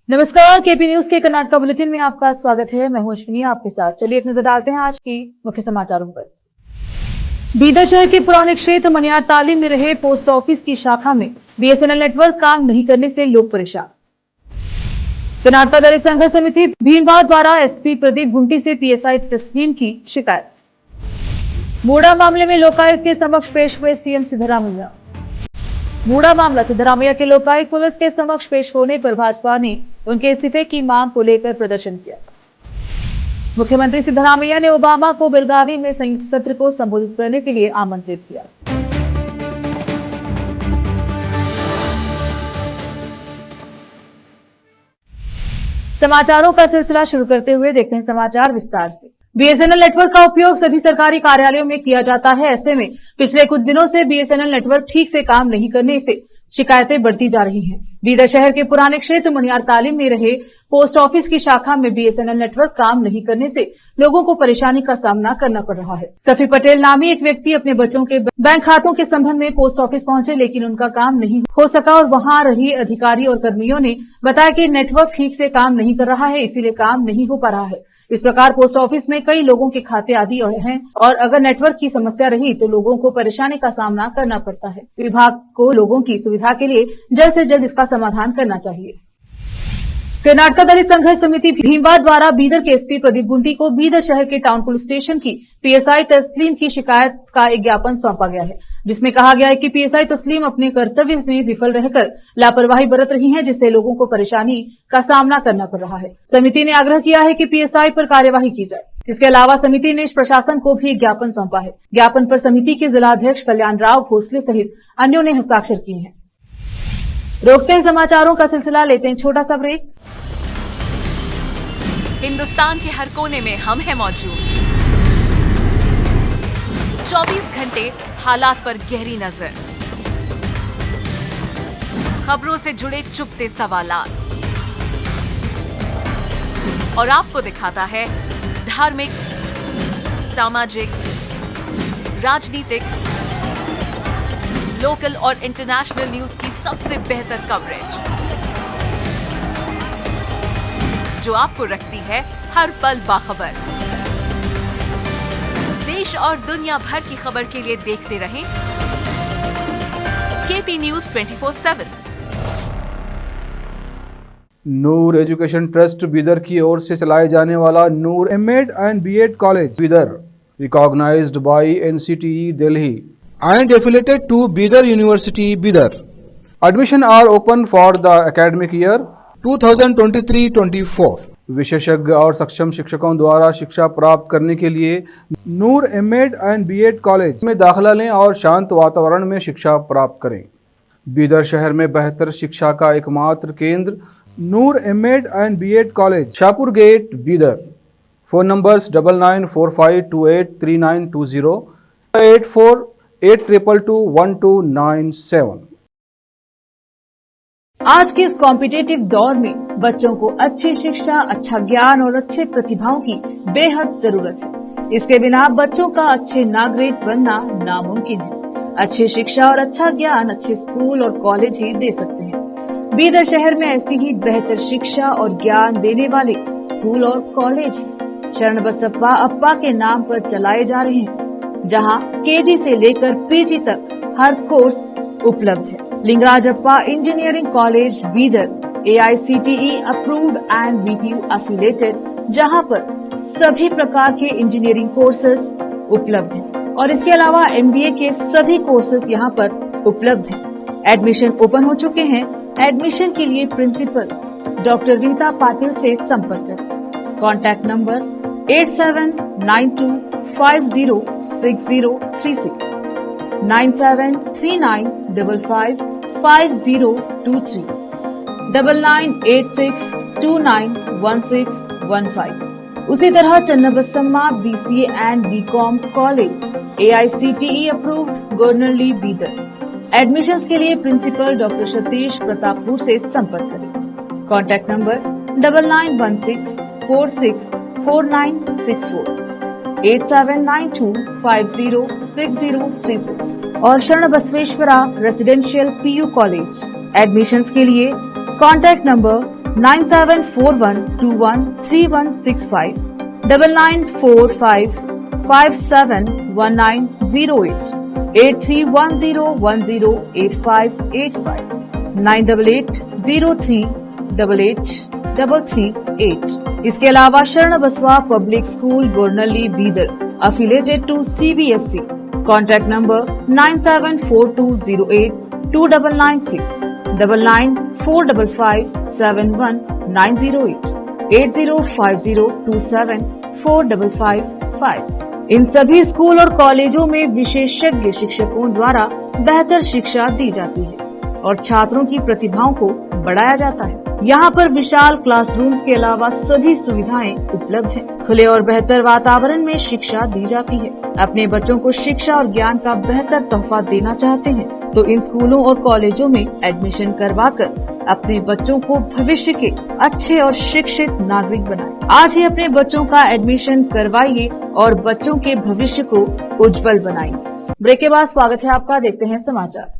नमस्कार, KP news के Karnataka bulletin में आपका स्वागत है। मैं हूं अश्विनी आपके साथ। चलिए एक नजर डालते हैं आज की मुख्य समाचारों पर। बीदर शहर के पुराने क्षेत्र मनियार तालीम में रहे पोस्ट ऑफिस की शाखा में बीएसएनएल नेटवर्क काम नहीं करने से लोग परेशान। कर्नाटक दलित संघर्ष समिति भीमबाद द्वारा एसपी प्रदीप गुंटी से पीएसआई तस्लीम की शिकायत। मूडा मामले में लोकायुक्त के समक्ष पेश हुए सीएम सिद्धरामैया। मूडा मामला सिद्धरामैया के लोकायुक्त पुलिस के समक्ष पेश होने पर भाजपा ने उनके इस्तीफे की मांग को लेकर प्रदर्शन किया। मुख्यमंत्री सिद्धरामैया ने ओबामा को बेलगावी में संयुक्त सत्र को संबोधित करने के लिए आमंत्रित किया। समाचारों का सिलसिला शुरू करते हुए देखते हैं समाचार विस्तार से। बीएसएनएल नेटवर्क का उपयोग सभी सरकारी कार्यालयों में किया जाता है। ऐसे में पिछले कुछ दिनों से बीएसएनएल नेटवर्क ठीक से काम नहीं करने से शिकायतें बढ़ती जा रही हैं। बीदर शहर के पुराने क्षेत्र मनियार तालीम में रहे पोस्ट ऑफिस की शाखा में बीएसएनएल नेटवर्क काम नहीं करने से लोगों को परेशानी का सामना करना पड़ रहा है। सफी पटेल नामी एक व्यक्ति अपने बच्चों के बैंक खातों के संबंध में पोस्ट ऑफिस पहुंचे, लेकिन उनका काम नहीं हो सका और वहां रही अधिकारी और कर्मियों ने बताया कि नेटवर्क ठीक से काम नहीं कर रहा है, इसीलिए काम नहीं हो पा रहा है। इस प्रकार पोस्ट ऑफिस में कई लोगों के खाते आदि हैं और अगर नेटवर्क की समस्या रही तो लोगों को परेशानी का सामना करना पड़ता है। विभाग को लोगों की सुविधा के लिए जल्द से जल्द इसका समाधान करना चाहिए। कर्नाटक दलित संघर्ष समिति भीमबाद द्वारा बीदर के एसपी प्रदीप गुंटी को बीदर शहर के टाउन पुलिस स्टेशन की पीएसआई तस्लीम की शिकायत का एक ज्ञापन सौंपा गया है, जिसमें कहा गया है कि पीएसआई तस्लीम अपने कर्तव्य में विफल रहकर लापरवाही बरत रही हैं, जिससे लोगों को परेशानी का सामना करना पड़ रहा है। समिति ने आग्रह किया है कि पीएसआई पर कार्यवाही की जाए। इसके अलावा समिति ने प्रशासन को भी ज्ञापन सौंपा है। ज्ञापन पर समिति के जिलाध्यक्ष कल्याण राव भोसले सहित अन्यों ने हस्ताक्षर किए हैं। रोकते हैं समाचारों का सिलसिला, लेते हैं छोटा सा ब्रेक। हिंदुस्तान के हर कोने में हम हैं मौजूद। 24 घंटे हालात पर गहरी नजर, खबरों से जुड़े चुपते सवालात और आपको दिखाता है धार्मिक, सामाजिक, राजनीतिक, लोकल और इंटरनेशनल न्यूज की सबसे बेहतर कवरेज, जो आपको रखती है हर पल बाखबर। देश और दुनिया भर की खबर के लिए देखते रहें KP news 24/7। Noor education trust Bidar की ओर से चलाए जाने वाला Noor MEd and BEd college Bidar, recognized by NCTE Delhi and affiliated to Bidar University, Bidar. Admission are open for the academic year 2023-24. विशेषज्ञ और सक्षम शिक्षकों द्वारा शिक्षा प्राप्त करने के लिए नूर एमएड एंड बीएड कॉलेज में दाखिला लें और शांत वातावरण में शिक्षा प्राप्त करें। बीदर शहर में बेहतर शिक्षा का एकमात्र केंद्र Noor MEd and BEd college, Shahpur gate, Bidar. Phone numbers 9945283920, 8482221297। आज के इस कॉम्पिटिटिव दौर में बच्चों को अच्छी शिक्षा, अच्छा ज्ञान और अच्छे प्रतिभाओं की बेहद जरूरत है। इसके बिना बच्चों का अच्छे नागरिक बनना नामुमकिन है। अच्छी शिक्षा और अच्छा ज्ञान अच्छे स्कूल और कॉलेज ही दे सकते हैं। बीदर शहर में ऐसी ही बेहतर शिक्षा और ज्ञान देने वाले स्कूल और कॉलेज शरण बसप्पा अप्पा के नाम पर चलाए जा रहे हैं, जहां केजी से लेकर पीजी तक हर कोर्स उपलब्ध है। Lingaraj Appa engineering college Bidar AICTE approved and BTU affiliated, जहां पर सभी प्रकार के इंजीनियरिंग कोर्सेज उपलब्ध हैं और इसके अलावा MBA के सभी कोर्सेज यहां पर उपलब्ध हैं। एडमिशन ओपन हो चुके हैं। एडमिशन के लिए प्रिंसिपल डॉक्टर रीता पाटिल से संपर्क करें। Contact number 8792506036, 9739555023, 9986291615। उसी तरह Channabasamma BCA and BCom college AICTE approved, Gornalli Bidar. Admissions के लिए प्रिंसिपल डॉक्टर सतीश प्रतापपुर से संपर्क करें। कॉन्टैक्ट नंबर 9916464964, 8792506036 और शरण Basaveshwara residential PU college. Admissions के लिए कॉन्टैक्ट नंबर 9741213165, 9945571908, 8310108585, 9880388838। इसके अलावा Sharan Basava public school Gornalli Bidar affiliated to CBSE, contact number 9742082996, 9945571908, 8050274555। इन सभी स्कूल और कॉलेजों में विशेषज्ञ शिक्षकों द्वारा बेहतर शिक्षा दी जाती है और छात्रों की प्रतिभाओं को बढ़ाया जाता है। यहाँ पर विशाल क्लासरूम्स के अलावा सभी सुविधाएं उपलब्ध हैं। खुले और बेहतर वातावरण में शिक्षा दी जाती है। अपने बच्चों को शिक्षा और ज्ञान का बेहतर तोहफा देना चाहते हैं तो इन स्कूलों और कॉलेजों में एडमिशन करवाकर अपने बच्चों को भविष्य के अच्छे और शिक्षित नागरिक बनाएं। आज ही अपने बच्चों का एडमिशन करवाइए और बच्चों के भविष्य को उज्जवल बनाइए। ब्रेक के बाद स्वागत है आपका, देखते हैं समाचार।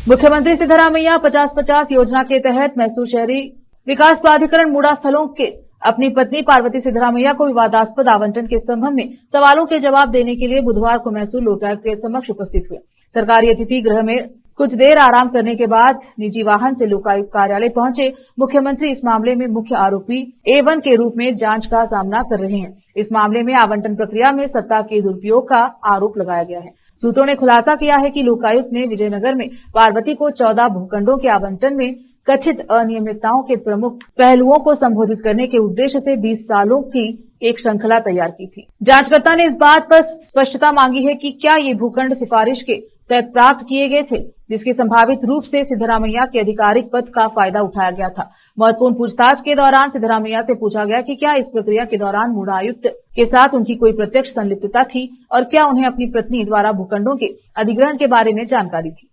मुख्यमंत्री सिद्धरामैया 50-50 योजना के तहत मैसूर शहरी विकास प्राधिकरण मूड़ा स्थलों के अपनी पत्नी पार्वती सिद्धरामैया को विवादास्पद आवंटन के संबंध में सवालों के जवाब देने के लिए बुधवार को मैसूर लोकायुक्त के समक्ष उपस्थित हुए। सरकारी अतिथि गृह में कुछ देर आराम करने के बाद निजी वाहन से लोकायुक्त कार्यालय पहुंचे मुख्यमंत्री इस मामले में मुख्य आरोपी A1 के रूप में जांच का सामना कर रहे हैं। इस मामले में आवंटन प्रक्रिया में सत्ता के दुरुपयोग का आरोप लगाया गया है। सूत्रों ने खुलासा किया है कि लोकायुक्त ने विजयनगर में पार्वती को 14 भूखंडों के आवंटन में कथित अनियमितताओं के प्रमुख पहलुओं को संबोधित करने के उद्देश्य से 20 सालों की एक श्रृंखला तैयार की थी। जांचकर्ता ने इस बात पर स्पष्टता मांगी है कि क्या ये भूखंड सिफारिश के तहत प्राप्त किए गए थे, जिसके संभावित रूप से सिद्धरामैया के आधिकारिक पद का फायदा उठाया गया था। महत्वपूर्ण पूछताछ के दौरान सिद्धरामैया से पूछा गया कि क्या इस प्रक्रिया के दौरान मूड़ा आयुक्त के साथ उनकी कोई प्रत्यक्ष संलिप्तता थी और क्या उन्हें अपनी पत्नी द्वारा भूखंडों के अधिग्रहण के बारे में जानकारी थी।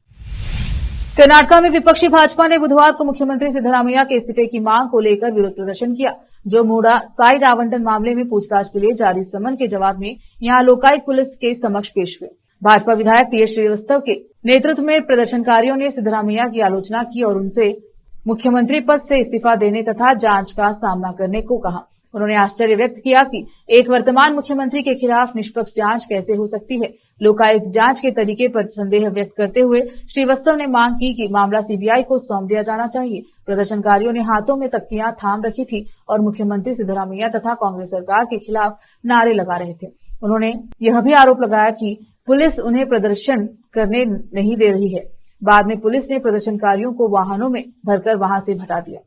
कर्नाटका में विपक्षी भाजपा ने बुधवार को मुख्यमंत्री सिद्धरामैया के इस्तीफे की मांग को लेकर विरोध प्रदर्शन किया, जो मूड़ा साइट आवंटन मामले में पूछताछ के लिए जारी समन के जवाब में यहां लोकायुक्त पुलिस के समक्ष पेश हुए। भाजपा विधायक टी एस श्रीवास्तव के नेतृत्व में प्रदर्शनकारियों ने सिद्धरामैया की आलोचना की और उनसे मुख्यमंत्री पद से इस्तीफा देने तथा जांच का सामना करने को कहा। उन्होंने आश्चर्य व्यक्त किया कि एक वर्तमान मुख्यमंत्री के खिलाफ निष्पक्ष जांच कैसे हो सकती है। लोकायुक्त जांच के तरीके पर संदेह व्यक्त करते हुए श्रीवास्तव ने मांग की कि मामला सीबीआई को सौंप दिया जाना चाहिए। प्रदर्शनकारियों ने हाथों में तख्तियां थाम रखी थी और मुख्यमंत्री सिद्धरामैया तथा कांग्रेस सरकार के खिलाफ नारे लगा रहे थे। उन्होंने यह भी आरोप लगाया कि पुलिस उन्हें प्रदर्शन करने नहीं दे रही है। बाद में पुलिस ने प्रदर्शनकारियों को वाहनों में भरकर वहां से हटा दिया।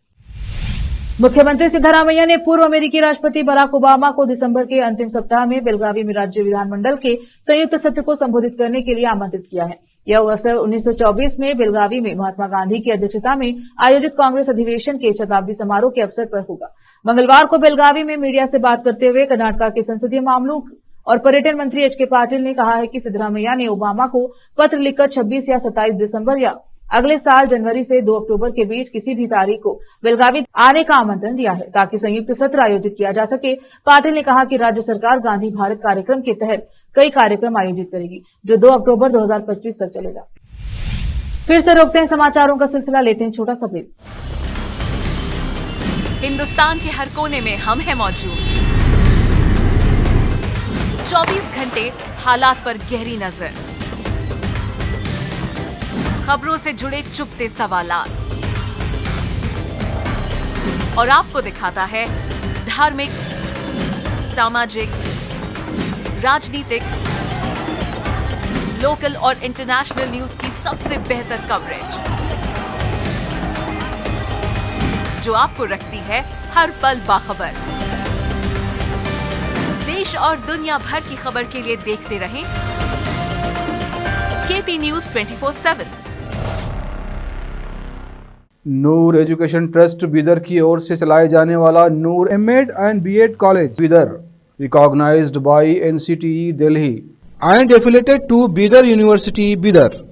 मुख्यमंत्री सिद्धरामैया ने पूर्व अमेरिकी राष्ट्रपति बराक ओबामा को दिसंबर के अंतिम सप्ताह में बेलगावी में राज्य विधानमंडल के संयुक्त सत्र को संबोधित करने के लिए आमंत्रित किया है। यह अवसर 1924 में बेलगावी में महात्मा गांधी की अध्यक्षता में आयोजित कांग्रेस अधिवेशन के शताब्दी समारोह के अवसर पर होगा। मंगलवार को बेलगावी में मीडिया से बात करते हुए कर्नाटका के संसदीय मामलों और पर्यटन मंत्री एच के पाटिल ने कहा है कि सिद्धरामैया ने ओबामा को पत्र लिखकर 26 या 27 दिसंबर या अगले साल जनवरी से 2 अक्टूबर के बीच किसी भी तारीख को बेलगावी आने का आमंत्रण दिया है ताकि संयुक्त सत्र आयोजित किया जा सके। पाटिल ने कहा कि राज्य सरकार गांधी भारत कार्यक्रम के तहत कई कार्यक्रम आयोजित करेगी, जो 2 अक्टूबर 2025 तक चलेगा। फिर से रोकते हैं समाचारों का सिलसिला, लेते हैं छोटा सा ब्रेक। हिंदुस्तान के हर कोने में हम हैं मौजूद। 24 घंटे हालात पर गहरी नजर, खबरों से जुड़े चुपते सवालात और आपको दिखाता है धार्मिक, सामाजिक, राजनीतिक, लोकल और इंटरनेशनल न्यूज की सबसे बेहतर कवरेज, जो आपको रखती है हर पल बाखबर। देश और दुनिया भर की खबर के लिए देखते रहें KP news 24/7। Noor education trust Bidar की ओर से चलाए जाने वाला Noor MEd and BEd college Bidar, recognized by NCTE Delhi and affiliated to Bidar University, Bidar.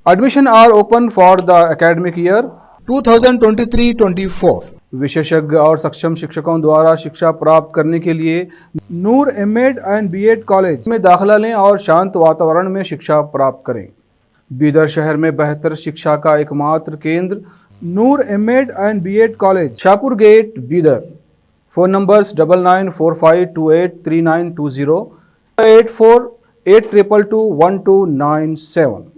Admission are open for the academic year 2023-24. विशेषज्ञ और सक्षम शिक्षकों द्वारा शिक्षा प्राप्त करने के लिए नूर एमएड एंड बीएड कॉलेज में दाखिला लें और शांत वातावरण में शिक्षा प्राप्त करें। बीदर शहर में बेहतर शिक्षा का एकमात्र केंद्र Noor MEd and BEd college, Shahpur gate, Bidar. Phone numbers 9945283920, 8482221297।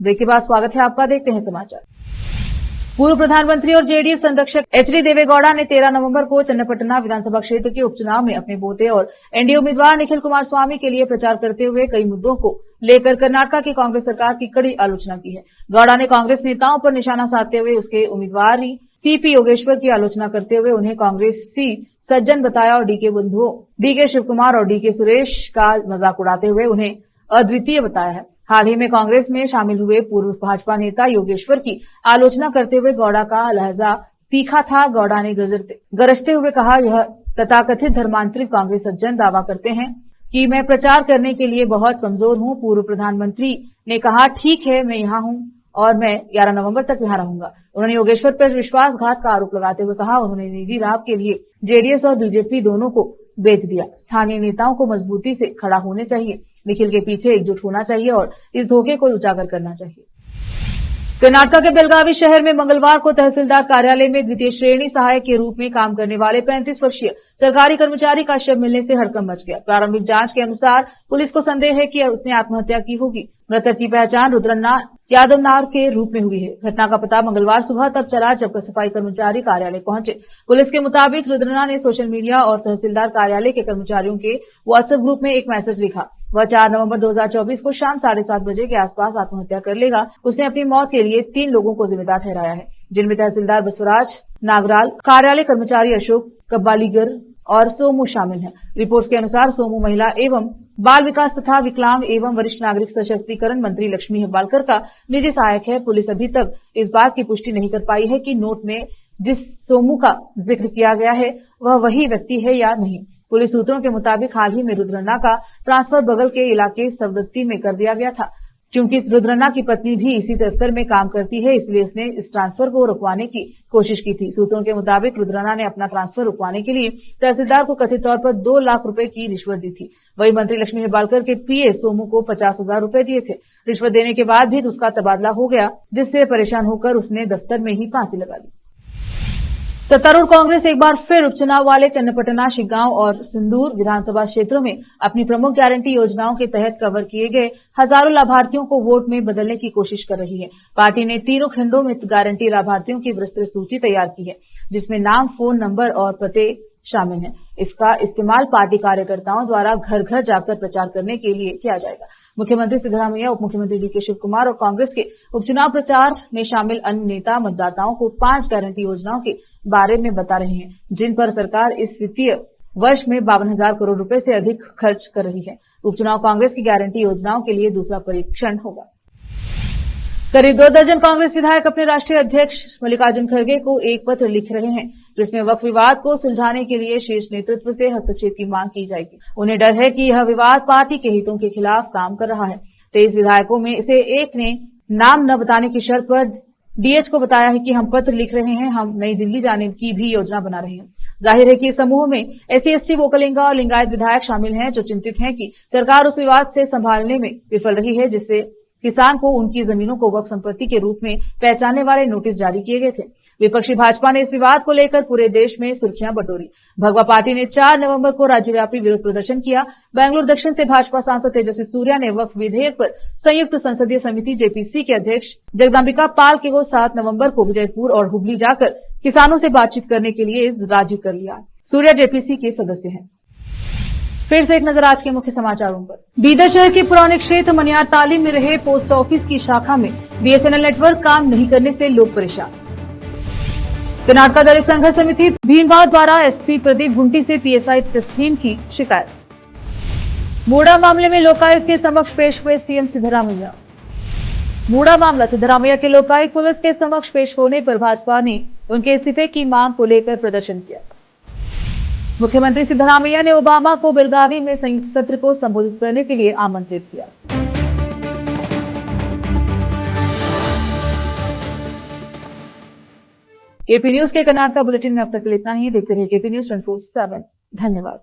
Break के बाद स्वागत है आपका। देखते हैं समाचार। पूर्व प्रधानमंत्री और जेडीएस संरक्षक एचडी देवेगौड़ा ने 13 नवंबर को चन्नपटना विधानसभा क्षेत्र के उपचुनाव में अपने पोते और एनडीए उम्मीदवार निखिल कुमार स्वामी के लिए प्रचार करते हुए कई मुद्दों को लेकर कर्नाटक की कांग्रेस सरकार की कड़ी आलोचना की है। गौड़ा ने कांग्रेस नेताओं पर निशाना साधते हुए उसके उम्मीदवार सीपी योगेश्वर की आलोचना करते हुए उन्हें कांग्रेसी सज्जन बताया और डीके बंधुओं डीके शिवकुमार और डीके सुरेश का मजाक उड़ाते हुए उन्हें अद्वितीय बताया है। हाल ही में कांग्रेस में शामिल हुए पूर्व भाजपा नेता योगेश्वर की आलोचना करते हुए गौड़ा का लहजा तीखा था। गौड़ा ने गरजते हुए कहा, यह तथाकथित धर्मांतरित कांग्रेस सज्जन दावा करते हैं कि मैं प्रचार करने के लिए बहुत कमजोर हूं। पूर्व प्रधानमंत्री ने कहा, ठीक है, मैं यहां हूं और मैं 11 नवंबर तक यहां रहूंगा। उन्होंने योगेश्वर पर विश्वासघात का आरोप लगाते हुए कहा, उन्होंने निजी लाभ के लिए जेडीएस और बीजेपी दोनों को बेच दिया। स्थानीय नेताओं को मजबूती से खड़ा होने चाहिए, निखिल के पीछे एकजुट होना चाहिए और इस धोखे को उजागर करना चाहिए। कर्नाटक के बेलगावी शहर में मंगलवार को तहसीलदार कार्यालय में द्वितीय श्रेणी सहायक के रूप में काम करने वाले 35 वर्षीय सरकारी कर्मचारी का शव मिलने से हड़कंप मच गया। प्रारंभिक जांच के अनुसार पुलिस को संदेह है कि उसने आत्महत्या की होगी। मृतक की पहचान रुद्रन्ना यादवनार के रूप में हुई है। घटना का पता मंगलवार सुबह तब चला जब सफाई कर्मचारी कार्यालय पहुंचे। पुलिस के मुताबिक रुद्रन्ना ने सोशल मीडिया और तहसीलदार कार्यालय के कर्मचारियों के व्हाट्सएप ग्रुप में एक मैसेज लिखा। वह 4 नवंबर 2024 को शाम 7:30 बजे के आसपास आत्महत्या कर लेगा। उसने अपनी मौत के लिए 3 लोगों को जिम्मेदार ठहराया है, जिनमें तहसीलदार बसवराज नागराल, कार्यालय कर्मचारी अशोक कब्बालीगर और सोमू शामिल हैं। रिपोर्ट्स के अनुसार सोमू महिला एवं बाल विकास तथा विकलांग एवं वरिष्ठ नागरिक सशक्तिकरण मंत्री लक्ष्मी हेब्बालकर का निजी सहायक है। पुलिस अभी तक इस बात की पुष्टि नहीं कर पाई है कि नोट में जिस सोमू का जिक्र किया गया है वह वही व्यक्ति है या नहीं। पुलिस सूत्रों के मुताबिक हाल ही में रुद्रन्ना का ट्रांसफर बगल के इलाके सवदत्ती में कर दिया गया था। क्योंकि रुद्रन्ना की पत्नी भी इसी दफ्तर में काम करती है, इसलिए उसने इस ट्रांसफर को रुकवाने की कोशिश की थी। सूत्रों के मुताबिक रुद्रन्ना ने अपना ट्रांसफर रुकवाने के लिए तहसीलदार को कथित तौर पर 2 लाख रुपए की रिश्वत दी थी। वही मंत्री लक्ष्मी हेब्बालकर के पीए सोमू को 50,000 रुपए दिए थे। रिश्वत देने के बाद भी उसका तबादला हो गया, जिससे परेशान होकर उसने दफ्तर में ही फांसी लगा ली। सत्तारूढ़ कांग्रेस एक बार फिर उपचुनाव वाले चन्नपटना, शिग्गांव और सिंदूर विधानसभा क्षेत्रों में अपनी प्रमुख गारंटी योजनाओं के तहत कवर किए गए हजारों लाभार्थियों को वोट में बदलने की कोशिश कर रही है। पार्टी ने 3 खंडों में गारंटी लाभार्थियों की विस्तृत सूची तैयार की है, जिसमें नाम, फोन नंबर और पते शामिल हैं। इसका इस्तेमाल पार्टी कार्यकर्ताओं द्वारा घर घर जाकर प्रचार करने के लिए किया जाएगा। मुख्यमंत्री सिद्धरामैया, उप मुख्यमंत्री डीके शिवकुमार और कांग्रेस के उपचुनाव प्रचार में शामिल अन्य नेता मतदाताओं को 5 गारंटी योजनाओं के बारे में बता रहे हैं, जिन पर सरकार इस वित्तीय वर्ष में 52,000 करोड़ रुपए से अधिक खर्च कर रही है। उपचुनाव कांग्रेस की गारंटी योजनाओं के लिए दूसरा परीक्षण होगा। करीब 2 दर्जन कांग्रेस विधायक अपने राष्ट्रीय अध्यक्ष मल्लिकार्जुन खड़गे को एक पत्र लिख रहे हैं, जिसमें वक्फ विवाद को सुलझाने के लिए शीर्ष नेतृत्व से हस्तक्षेप की मांग की जाएगी। उन्हें डर है कि यह विवाद पार्टी के हितों के खिलाफ काम कर रहा है। 23 विधायकों में से एक ने नाम न बताने की शर्त पर डीएच को बताया है कि हम पत्र लिख रहे हैं, हम नई दिल्ली जाने की भी योजना बना रहे हैं। जाहिर है कि इस समूह में SC/ST, वोकलिंगा और लिंगायत विधायक शामिल हैं, जो चिंतित हैं कि सरकार उस विवाद से संभालने में विफल रही है, जिससे किसान को उनकी जमीनों को वक्फ संपत्ति के रूप में पहचानने वाले नोटिस जारी किए गए थे। विपक्षी भाजपा ने इस विवाद को लेकर पूरे देश में सुर्खियां बटोरी। भगवा पार्टी ने 4 नवंबर को राज्यव्यापी विरोध प्रदर्शन किया। बेंगलुरु दक्षिण से भाजपा सांसद तेजस्वी सूर्या ने वक्फ विधेयक पर संयुक्त संसदीय समिति JPC के अध्यक्ष जगदम्बिका पाल को 7 नवंबर को विजयपुर और हुबली जाकर किसानों से बातचीत करने के लिए राजी कर लिया। सूर्या JPC के सदस्य हैं। फिर से एक नजर आज के मुख्य समाचारों पर। बीदर शहर के पुराने क्षेत्र मनियार तालीम में रहे पोस्ट ऑफिस की शाखा में BSNL नेटवर्क काम नहीं करने से लोग परेशान। कर्नाटक दलित संघर्ष समिति भीमवार द्वारा SP प्रदीप गुंटी से PSI तस्लीम की शिकायत। मूडा मामले में लोकायुक्त के समक्ष पेश हुए CM सिद्धरामैया। मूडा मामला सिद्धरामैया के लोकायुक्त पुलिस के समक्ष पेश होने पर भाजपा ने उनके इस्तीफे की मांग को लेकर प्रदर्शन किया। मुख्यमंत्री सिद्धरामैया ने ओबामा को बेलगावी में संयुक्त सत्र को संबोधित करने के लिए आमंत्रित किया। केपी न्यूज के कर्नाटक बुलेटिन में अब तक के लिए इतना ही। देखते रहिए केपी न्यूज 24/7। धन्यवाद।